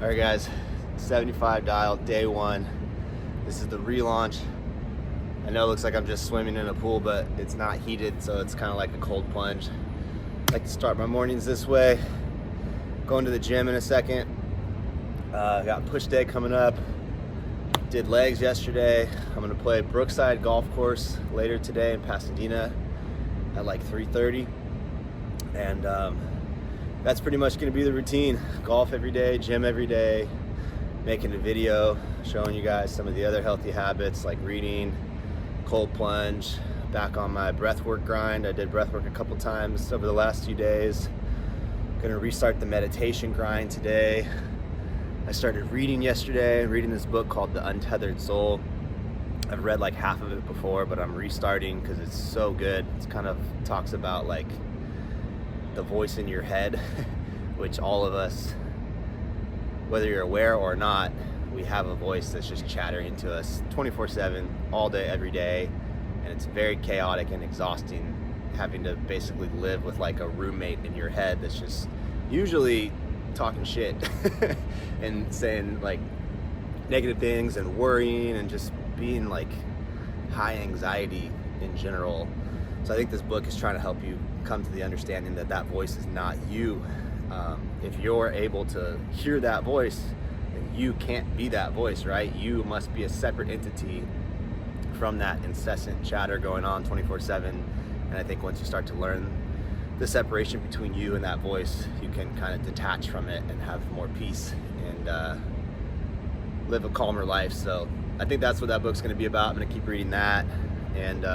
All right, guys, 75 dial, day one. This is the relaunch. I know it looks like I'm just swimming in a pool, but it's not heated, so it's kind of like a cold plunge. I like to start my mornings this way. Going to the gym in a second. Got push day coming up. Did legs yesterday. I'm gonna play Brookside Golf Course later today in Pasadena at like 3:30. And that's pretty much gonna be the routine. Golf every day, gym every day, making a video, showing you guys some of the other healthy habits like reading, cold plunge, back on my breathwork grind. I did breathwork a couple times over the last few days. Gonna restart the meditation grind today. I started reading yesterday, reading this book called The Untethered Soul. I've read like half of it before, but I'm restarting because it's so good. It's kind of talks about like the voice in your head, which all of us, whether you're aware or not, we have a voice that's just chattering to us 24/7, all day, every day. And it's very chaotic and exhausting having to basically live with like a roommate in your head that's just usually talking shit and saying like negative things and worrying and just being like high anxiety in general. So I think this book is trying to help you come to the understanding that that voice is not you. If you're able to hear that voice, then you can't be that voice, right? You must be a separate entity from that incessant chatter going on 24/7. And I think once you start to learn the separation between you and that voice, you can kind of detach from it and have more peace and live a calmer life. So I think that's what that book's going to be about. I'm going to keep reading that. And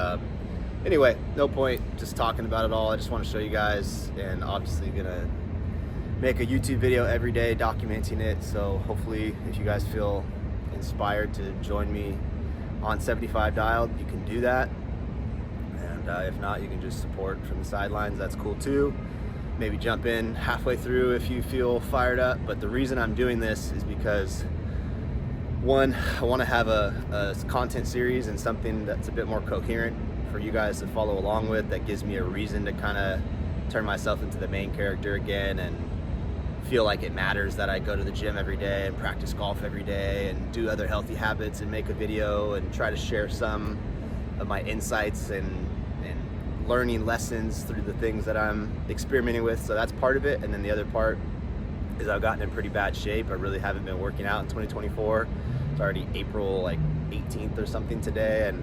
anyway, no point just talking about it all. I just want to show you guys, and obviously going to make a YouTube video every day documenting it. So hopefully if you guys feel inspired to join me on 75 Dialed, you can do that. And if not, you can just support from the sidelines. That's cool too. Maybe jump in halfway through if you feel fired up. But the reason I'm doing this is because, one, I want to have a content series and something that's a bit more coherent for you guys to follow along with, that gives me a reason to kind of turn myself into the main character again and feel like it matters that I go to the gym every day and practice golf every day and do other healthy habits and make a video and try to share some of my insights and learning lessons through the things that I'm experimenting with. So that's part of it. And then the other part is I've gotten in pretty bad shape. I really haven't been working out in 2024. It's already April like 18th or something today, and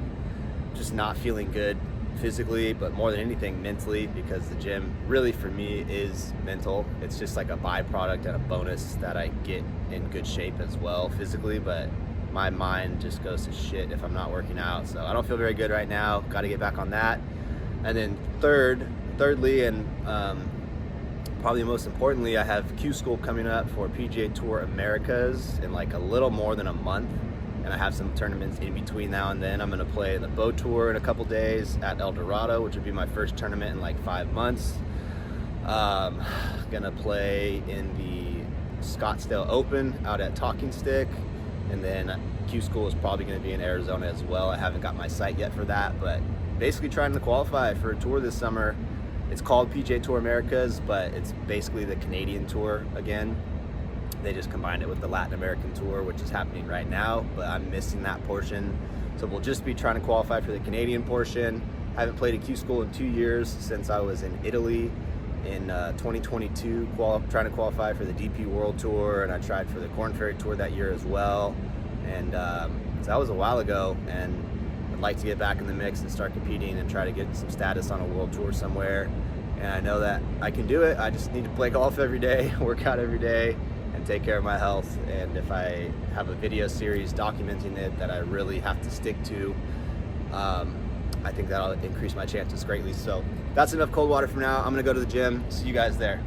just not feeling good physically, but more than anything mentally, because the gym really for me is mental. It's just like a byproduct and a bonus that I get in good shape as well physically, but my mind just goes to shit if I'm not working out. So I don't feel very good right now. Got to get back on that. And then thirdly, and probably most importantly, I have Q School coming up for PGA Tour Americas in like a little more than a month. And I have some tournaments in between now and then. I'm gonna play the Bow Tour in a couple days at El Dorado, which would be my first tournament in like 5 months. Gonna play in the Scottsdale Open out at Talking Stick. And then Q School is probably gonna be in Arizona as well. I haven't got my site yet for that, but basically trying to qualify for a tour this summer. It's called PGA Tour Americas, but it's basically the Canadian tour again. They just combined it with the Latin American tour, which is happening right now, but I'm missing that portion. So we'll just be trying to qualify for the Canadian portion. I haven't played a Q School in 2 years, since I was in Italy in 2022, trying to qualify for the DP World Tour, and I tried for the Corn Ferry Tour that year as well. And so that was a while ago, and I'd like to get back in the mix and start competing and try to get some status on a world tour somewhere. And I know that I can do it. I just need to play golf every day, work out every day, and take care of my health. And if I have a video series documenting it that I really have to stick to, I think that'll increase my chances greatly. So that's enough cold water for now. I'm gonna go to the gym. See you guys there.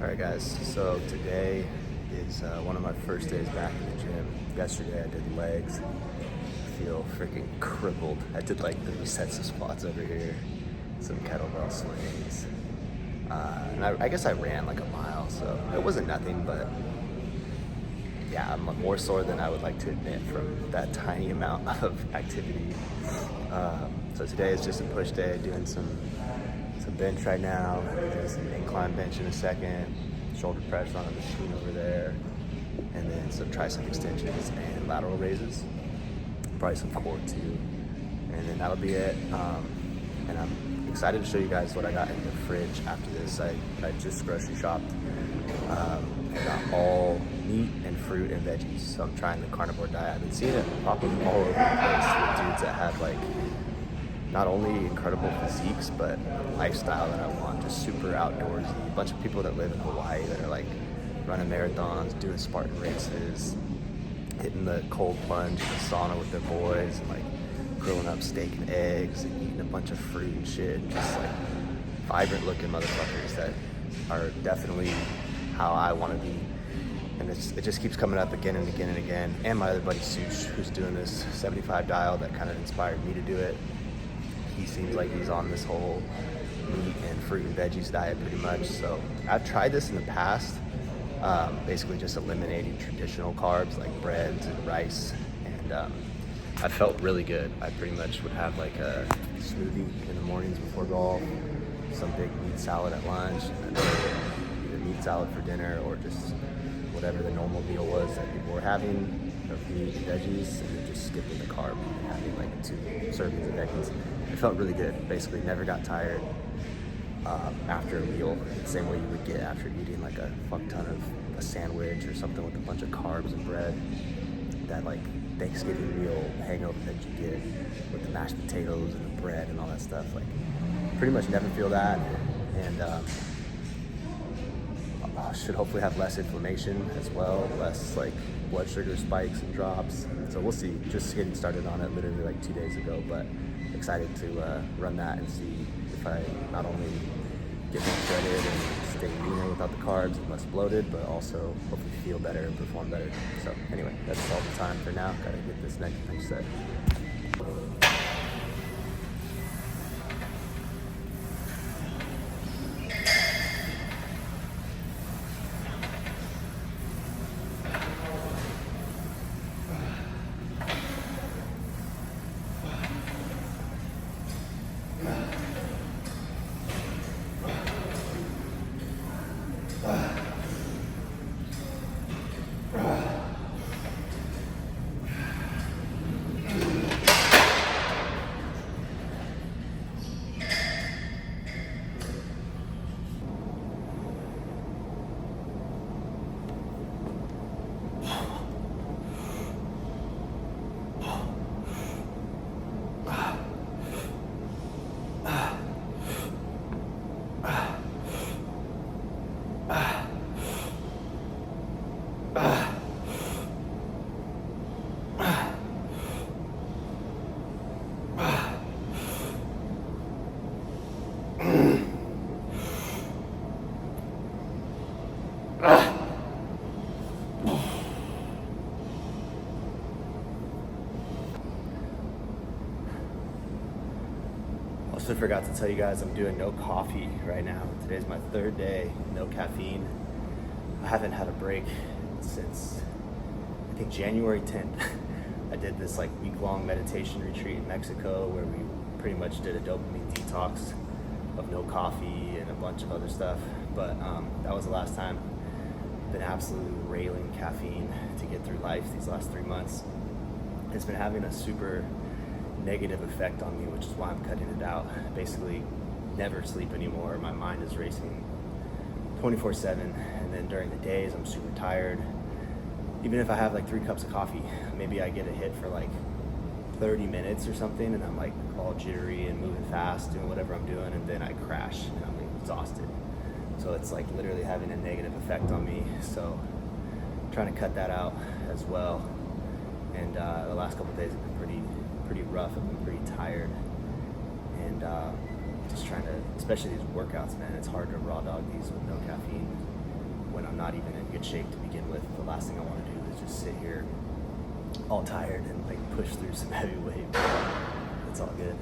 Alright guys, so today is one of my first days back in the gym. Yesterday I did legs. I feel freaking crippled. I did like 30 sets of squats over here, some kettlebell swings. And I guess I ran like a mile, so it wasn't nothing, but yeah, I'm more sore than I would like to admit from that tiny amount of activity. So today is just a push day, doing some bench right now, doing some incline bench in a second, shoulder press on a machine over there, and then some tricep extensions and lateral raises, probably some core too, and then that'll be it. And I'm excited to show you guys what I got in the fridge after this. I just grocery shopped. I got all meat and fruit and veggies, so I'm trying the carnivore diet. I've been seeing it pop up all over the place with dudes that have like not only incredible physiques, but lifestyle that I want, just super outdoorsy. A bunch of people that live in Hawaii that are like running marathons, doing Spartan races, hitting the cold plunge in the sauna with their boys, and like grilling up steak and eggs and eating a bunch of fruit and shit, and just like vibrant looking motherfuckers that are definitely how I want to be. And it just keeps coming up again and again and again. And my other buddy Sush, who's doing this 75 dial, that kind of inspired me to do it. He seems like he's on this whole meat and fruit and veggies diet pretty much. So I've tried this in the past, basically just eliminating traditional carbs like breads and rice, and I felt really good. I pretty much would have like a smoothie in the mornings before golf, some big meat salad at lunch, and then either meat salad for dinner or just whatever the normal meal was that people were having of meat and veggies, and then just skipping the carb and having like 2 servings of veggies. It felt really good. Basically never got tired after a meal, the same way you would get after eating like a fuck ton of a sandwich or something with a bunch of carbs and bread. That like Thanksgiving meal hangover that you get with the mashed potatoes and the bread and all that stuff. Like pretty much never feel that, and should hopefully have less inflammation as well, less like blood sugar spikes and drops. So we'll see. Just getting started on it literally like 2 days ago, but excited to run that and see if I not only get more shredded and stay leaner without the carbs and less bloated, but also hopefully feel better and perform better. So anyway, that's all the time for now. Gotta get this next thing set. Also forgot to tell you guys I'm doing no coffee right now. Today's my 3rd day, no caffeine. I haven't had a break since I think January 10th. I did this like week-long meditation retreat in Mexico where we pretty much did a dopamine detox of no coffee and a bunch of other stuff. But that was the last time. I've been absolutely railing caffeine to get through life these last 3 months. It's been having a super negative effect on me, which is why I'm cutting it out. Basically, never sleep anymore. My mind is racing 24/7, and then during the days I'm super tired. Even if I have like 3 cups of coffee, maybe I get a hit for like 30 minutes or something, and I'm like all jittery and moving fast, doing whatever I'm doing, and then I crash and I'm exhausted. So it's like literally having a negative effect on me. So I'm trying to cut that out as well. And the last couple of days have been pretty rough. I've been pretty tired, and just trying to, especially these workouts, man, it's hard to raw dog these with no caffeine. when I'm not even in good shape to begin with. The last thing I want to do is just sit here all tired and like push through some heavy weight. It's all good.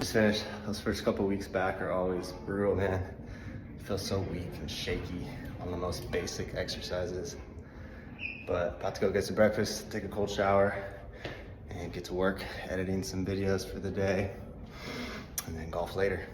Just finished. Those first couple weeks back are always brutal, man. I feel so weak and shaky on the most basic exercises. But about to go get some breakfast, take a cold shower, and get to work editing some videos for the day, and then golf later.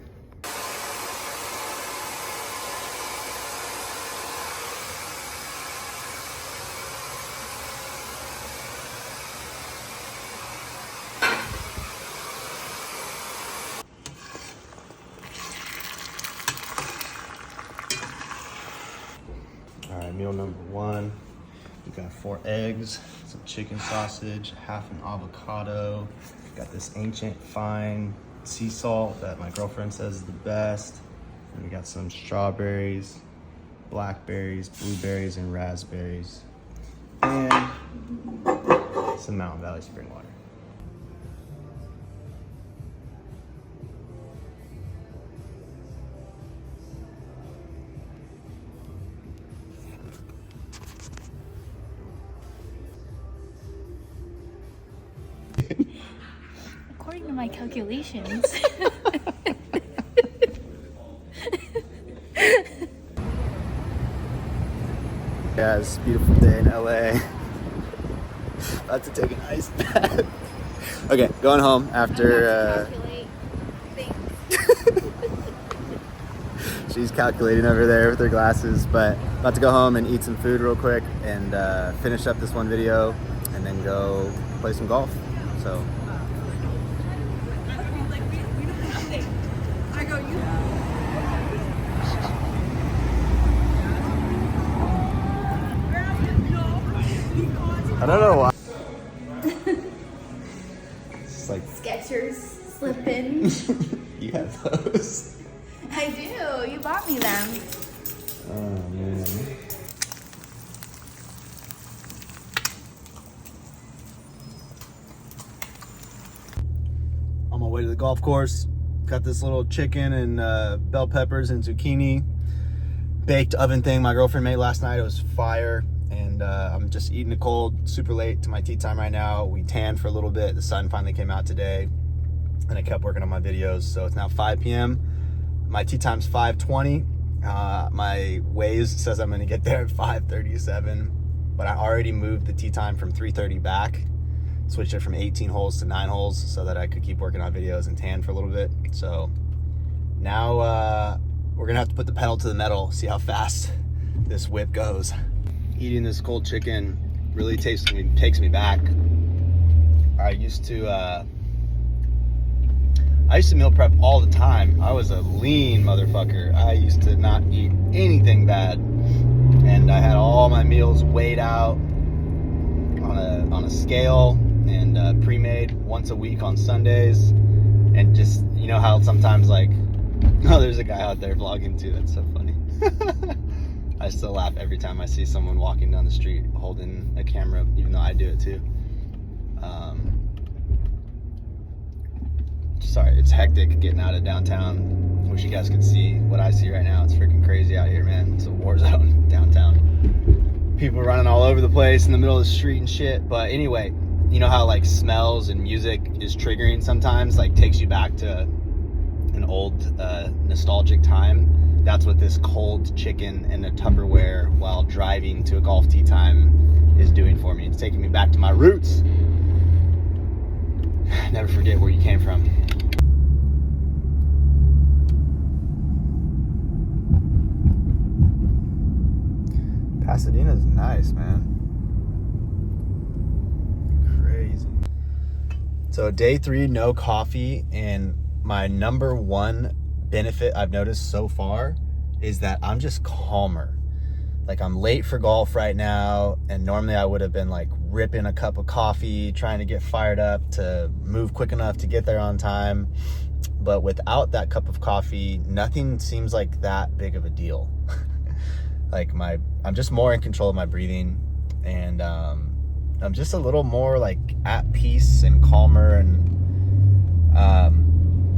All right, meal number one. We got 4 eggs, some chicken sausage, half an avocado. Got this ancient fine sea salt that my girlfriend says is the best. And we got some strawberries, blackberries, blueberries, and raspberries. And some Mountain Valley spring water. According to my calculations. Yeah, it's a beautiful day in LA. About to take an ice bath. Okay, going home after. She's calculating over there with her glasses, but about to go home and eat some food real quick and finish up this one video and then go play some golf. So. I don't know why. It's like Skechers Slippin'. You have those? I do. You bought me them. Oh, man. On my way to the golf course, got this little chicken and bell peppers and zucchini baked oven thing my girlfriend made last night. It was fire. And I'm just eating it cold, super late to my tea time right now. We tanned for a little bit. The sun finally came out today, and I kept working on my videos. So it's now 5 p.m. My tea time's 5:20. My Waze says I'm gonna get there at 5:37, but I already moved the tea time from 3:30 back, switched it from 18 holes to 9 holes so that I could keep working on videos and tan for a little bit. So now we're gonna have to put the pedal to the metal, see how fast this whip goes. Eating this cold chicken really takes me back. I used to meal prep all the time. I was a lean motherfucker. I used to not eat anything bad, and I had all my meals weighed out on a scale and pre-made once a week on Sundays. And just, you know how sometimes like, oh, there's a guy out there vlogging too. That's so funny. I still laugh every time I see someone walking down the street holding a camera, even though I do it too. Sorry, it's hectic getting out of downtown. Wish you guys could see what I see right now. It's freaking crazy out here, man. It's a war zone downtown. People running all over the place in the middle of the street and shit. But anyway, you know how like smells and music is triggering sometimes, like takes you back to an old nostalgic time. That's what this cold chicken and a Tupperware while driving to a golf tee time is doing for me. It's taking me back to my roots. Never forget where you came from. Pasadena's nice, man. Crazy. So day 3, no coffee, and my number one benefit I've noticed so far is that I'm just calmer. Like, I'm late for golf right now, and normally I would have been like ripping a cup of coffee, trying to get fired up to move quick enough to get there on time. But without that cup of coffee, nothing seems like that big of a deal. Like I'm just more in control of my breathing, and I'm just a little more like at peace and calmer. And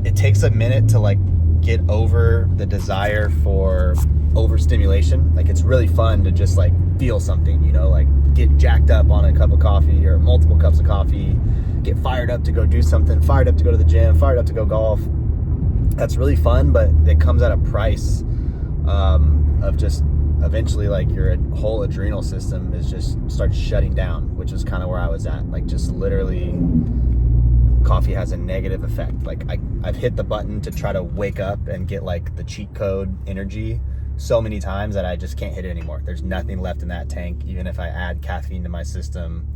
it takes a minute to like get over the desire for overstimulation. Like, it's really fun to just like feel something, you know, like get jacked up on a cup of coffee or multiple cups of coffee, get fired up to go do something, fired up to go to the gym, fired up to go golf. That's really fun, but it comes at a price of just eventually like your whole adrenal system is just starts shutting down, which is kind of where I was at. Like, just literally coffee has a negative effect. Like, I've hit the button to try to wake up and get like the cheat code energy so many times that I just can't hit it anymore. There's nothing left in that tank. Even if I add caffeine to my system,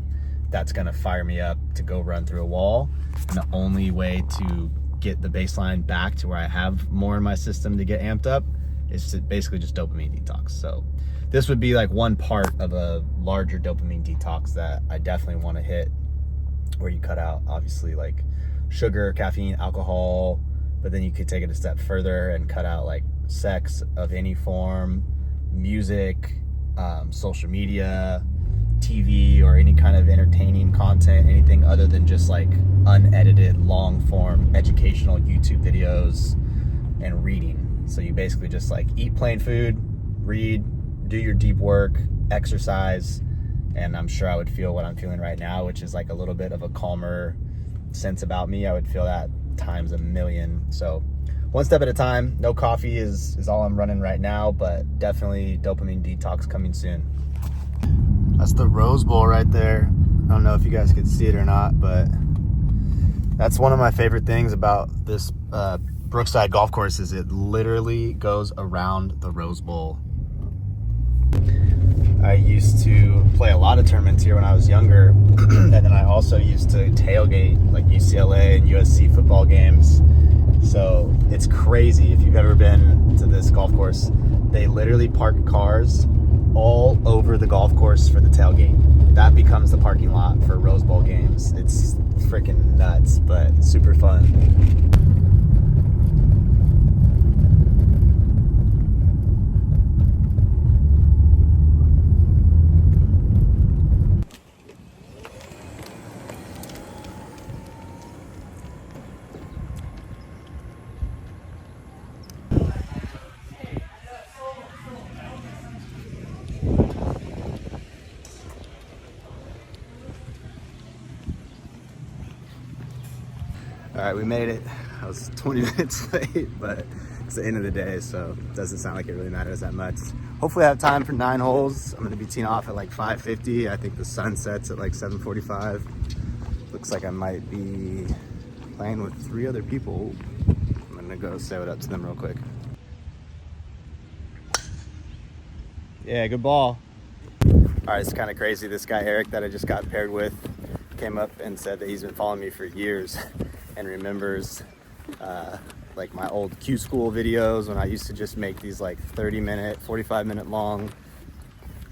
that's gonna fire me up to go run through a wall. And the only way to get the baseline back to where I have more in my system to get amped up is to basically just dopamine detox. So this would be like one part of a larger dopamine detox that I definitely want to hit, where you cut out obviously like sugar, caffeine, alcohol, but then you could take it a step further and cut out like sex of any form, music, social media, TV, or any kind of entertaining content, anything other than just like unedited, long form educational YouTube videos, and reading. So you basically just like eat plain food, read, do your deep work, exercise, and I'm sure I would feel what I'm feeling right now, which is like a little bit of a calmer sense about me. I would feel that times a million. So one step at a time. No coffee is all I'm running right now, but definitely dopamine detox coming soon. That's the Rose Bowl right there. I don't know if you guys could see it or not, but that's one of my favorite things about this Brookside golf course is it literally goes around the Rose Bowl. I used to play a lot of tournaments here when I was younger, and then I also used to tailgate like UCLA and USC football games. So it's crazy. If you've ever been to this golf course, they literally park cars all over the golf course for the tailgate. That becomes the parking lot for Rose Bowl games. It's freaking nuts, but super fun. All right, we made it. I was 20 minutes late, but it's the end of the day, so it doesn't sound like it really matters that much. Hopefully I have time for 9 holes. I'm gonna be teeing off at like 5:50. I think the sun sets at like 7:45. Looks like I might be playing with 3 other people. I'm gonna go say what up to them real quick. Yeah, good ball. All right, it's kind of crazy. This guy, Eric, that I just got paired with, came up and said that he's been following me for years and remembers like my old Q School videos when I used to just make these like 30-minute, 45-minute long,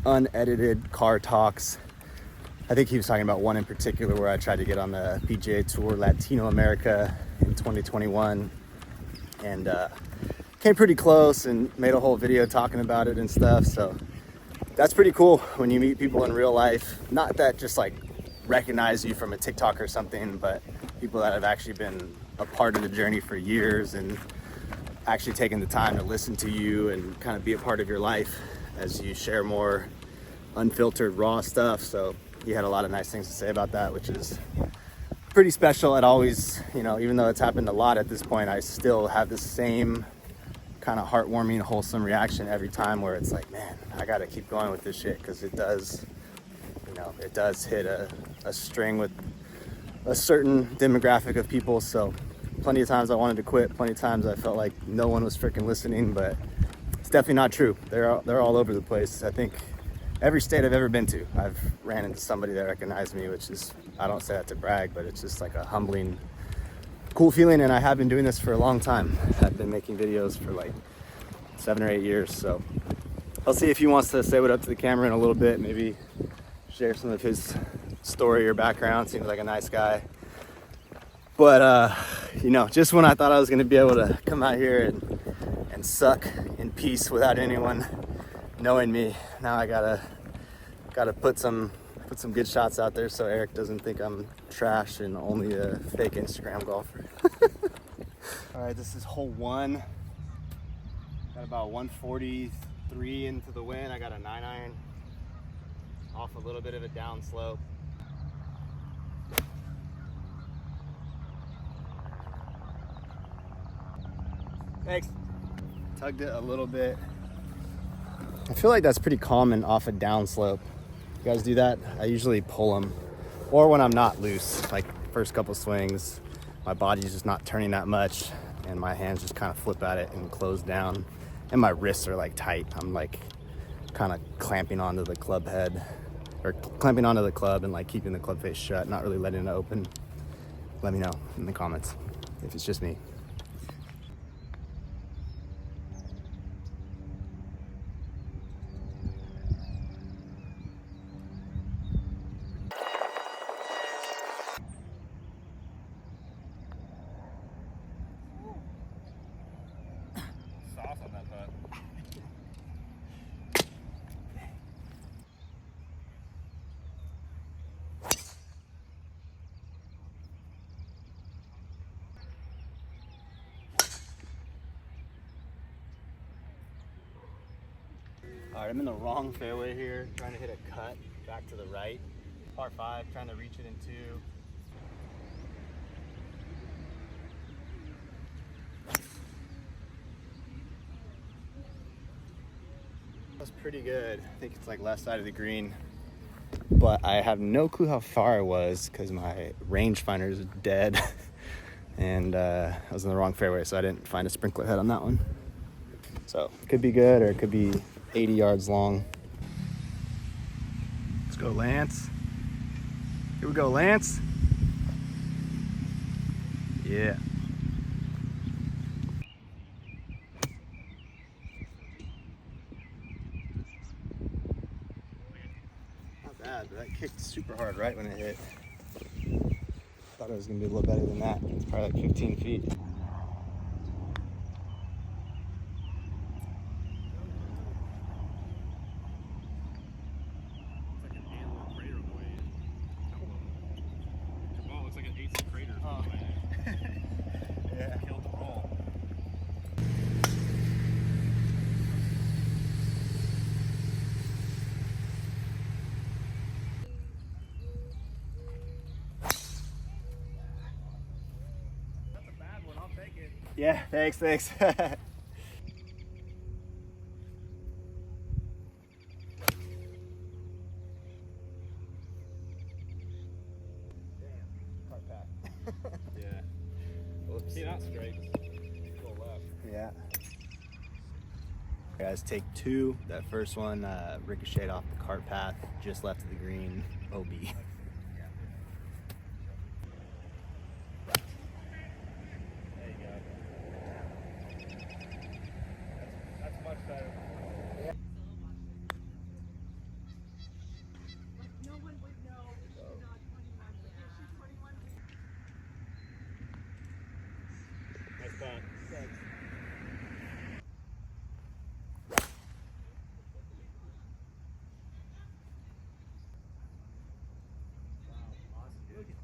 unedited car talks. I think he was talking about one in particular where I tried to get on the PGA Tour Latino America in 2021 and came pretty close and made a whole video talking about it and stuff. So that's pretty cool when you meet people in real life. Not that just like recognize you from a TikTok or something, but people that have actually been a part of the journey for years and actually taking the time to listen to you and kind of be a part of your life as you share more unfiltered, raw stuff. So he had a lot of nice things to say about that, which is pretty special. It always, you know, even though it's happened a lot at this point, I still have the same kind of heartwarming, wholesome reaction every time where it's like, man, I gotta keep going with this shit, because it does, you know, it does hit a string with a certain demographic of people. So plenty of times I wanted to quit, plenty of times I felt like no one was freaking listening, but it's definitely not true. They're all over the place. I think every state I've ever been to, I've ran into somebody that recognized me, which is, I don't say that to brag, but it's just like a humbling, cool feeling. And I have been doing this for a long time. I've been making videos for like 7 or 8 years. So I'll see if he wants to say what up to the camera in a little bit, maybe share some of his story or background. Seems like a nice guy. But you know, just when I thought I was gonna be able to come out here and suck in peace without anyone knowing me, now I gotta put some good shots out there so Eric doesn't think I'm trash and only a fake Instagram golfer. All right, this is hole 1. Got about 143 into the wind. I got a 9-iron off a little bit of a down slope. Thanks. Tugged it a little bit. I feel like that's pretty common off a down slope. You guys do that? I usually pull them. Or when I'm not loose, like first couple swings, my body's just not turning that much and my hands just kind of flip at it and close down. And my wrists are like tight. I'm like kind of clamping onto the club head, or clamping onto the club and like keeping the club face shut, not really letting it open. Let me know in the comments if it's just me. On that putt. All right, I'm in the wrong fairway here, trying to hit a cut back to the right. Par 5, trying to reach it in 2. That's pretty good. I think it's like left side of the green, but I have no clue how far I was because my rangefinder is dead. And I was in the wrong fairway, so I didn't find a sprinkler head on that one. So it could be good, or it could be 80 yards long. Let's go, Lance. Here we go, Lance. Yeah. That kicked super hard right when it hit. Thought it was gonna be a little better than that. It's probably like 15 feet. Yeah, thanks. Damn, cart path. Yeah. Whoops. See, not straight. Go left. Yeah. Guys, take 2. That first one ricocheted off the cart path, just left of the green, OB.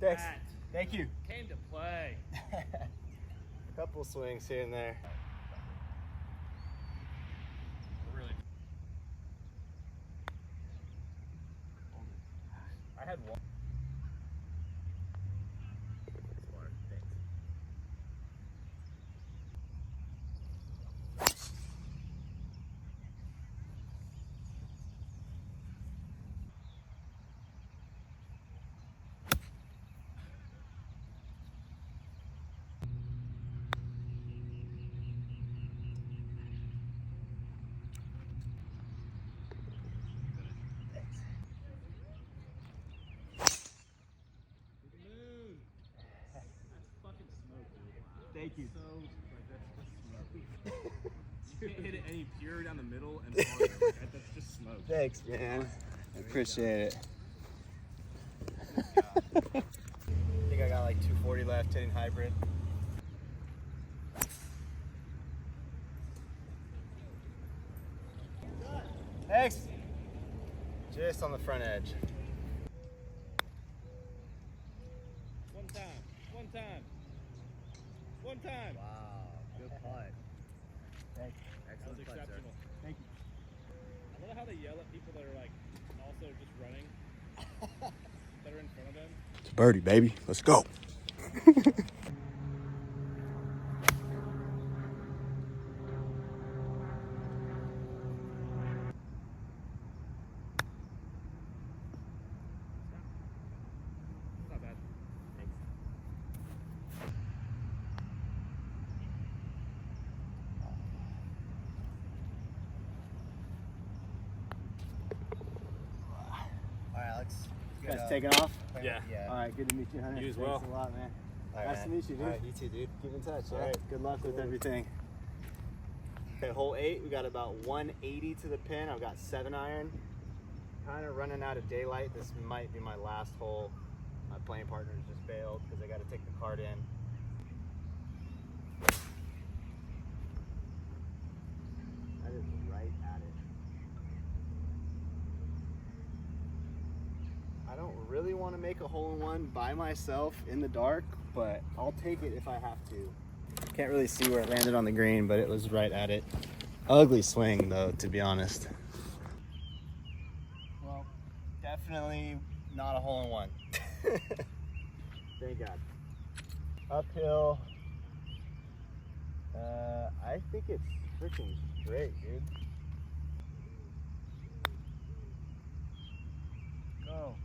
Thanks. Thank you. Came to play. A couple swings here and there. Really. I had one. Smart. Thanks. Thank you. You can't hit it any pure down the middle and farther. That's just smoke. Thanks, man. I appreciate it. I think I got like 240 left hitting hybrid. Thanks. Just on the front edge. One time. One time. One time. Wow, good putt. Thank you. That was Excellent putt, sir. exceptional. Thank you. I love how they yell at people that are like also just running that are in front of them. It's a birdie, baby. Let's go. Not bad. Thanks. All right, Alex. You guys taking off? Yeah. All right, good to meet you, Hunter. You as Thanks well. a lot, man. All right, Nice to meet you, dude. All right, you too, dude. Keep in touch. All Yeah. right. Good luck with everything. Okay, hole 8, we got about 180 to the pin. I've got 7-iron. Kind of running out of daylight. This might be my last hole. My playing partners just bailed because I got to take the cart in. That is right at it. I don't really want to make a hole-in-one by myself in the dark, but I'll take it if I have to. Can't really see where it landed on the green, but it was right at it. Ugly swing, though, to be honest. Well, definitely not a hole-in-one. Thank God. Uphill. I think it's freaking straight, dude. Go.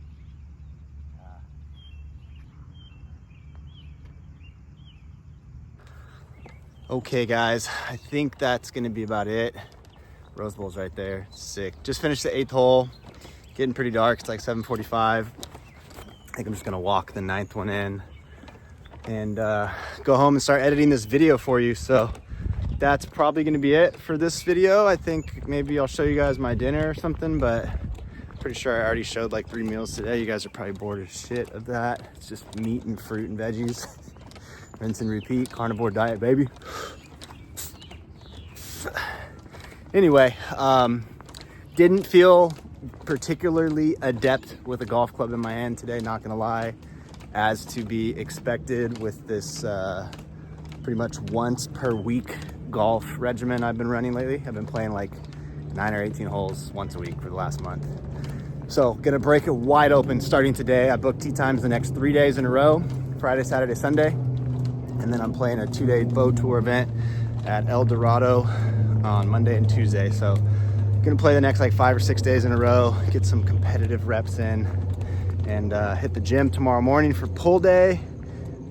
Okay, guys, I think that's gonna be about it. Rose Bowl's right there. Sick. Just finished the 8th hole. Getting pretty dark. It's like 7:45. I think I'm just gonna walk the 9th one in and go home and start editing this video for you. So that's probably gonna be it for this video. I think maybe I'll show you guys my dinner or something, but Pretty sure I already showed like 3 meals today. You guys are probably bored as shit of that. It's just meat and fruit and veggies. Rinse and repeat, carnivore diet, baby. Anyway, didn't feel particularly adept with a golf club in my hand today, not gonna lie, as to be expected with this pretty much once per week golf regimen I've been running lately. I've been playing like 9 or 18 holes once a week for the last month. So gonna break it wide open starting today. I booked tee times the next 3 days in a row, Friday, Saturday, Sunday. And then I'm playing a 2-day bow tour event at El Dorado on Monday and Tuesday. So gonna play the next like 5 or 6 days in a row, get some competitive reps in, and hit the gym tomorrow morning for pull day.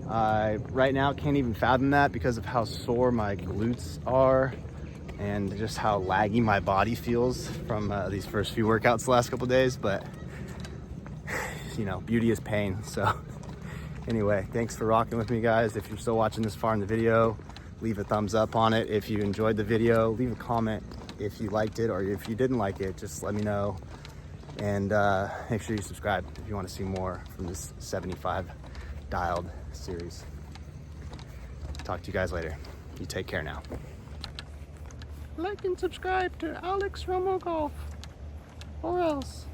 I right now can't even fathom that because of how sore my glutes are and just how laggy my body feels from these first few workouts the last couple days. But you know, beauty is pain. So anyway, thanks for rocking with me, guys. If you're still watching this far in the video, leave a thumbs up on it. If you enjoyed the video, leave a comment if you liked it, or if you didn't like it, just let me know. And make sure you subscribe if you want to see more from this 75 dialed series. Talk to you guys later. You take care now. Like and subscribe to Alex Romo Golf, or else.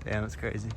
Damn, it's crazy.